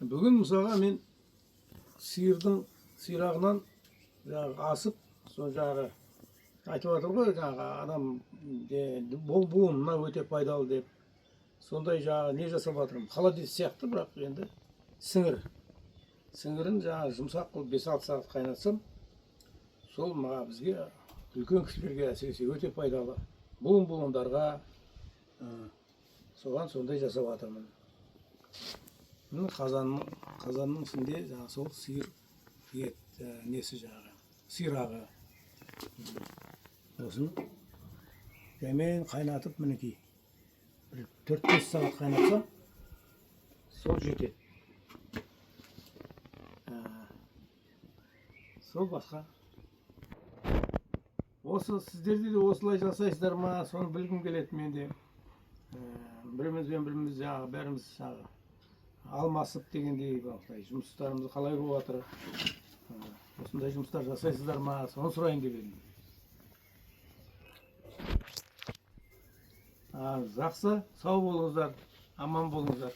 Бүгін мысалға мен сиырдың сирағынан асып, сол жағы айтып жатыр ғой, жаңағы адам бұл буынына өте пайдалы деп. Сондай жаңағы не жасап жатырмын, холодец сияқты, бірақ енді сіңірін жаңағы жұмсақ қылып 5-6 сағат қайнатсам, сол бізге үлкен кісілерге әсіресе өте пайдалы. Буындарға соған сондай жасап жатырмын. Қазанның ішінде жаңағы сол сиыр несі жағы, сирағы. Осын жәмен қайнатып, мінекей 4-5 сағат қайнатсам, сол жетеді. Сол басқа. Осы сіздерде де осылай жасайсыздар ма? Соны білгім келеді менде. Бірімізбен біріміз жаңағы бәріміз алмасып дегендей жұмыстарымызды қалай болып жатыр? Осындай жұмыстар жасайсыздар ма? Соны сұрайын деп едім. Жақсы, сау болыңыздар, аман болыңыздар.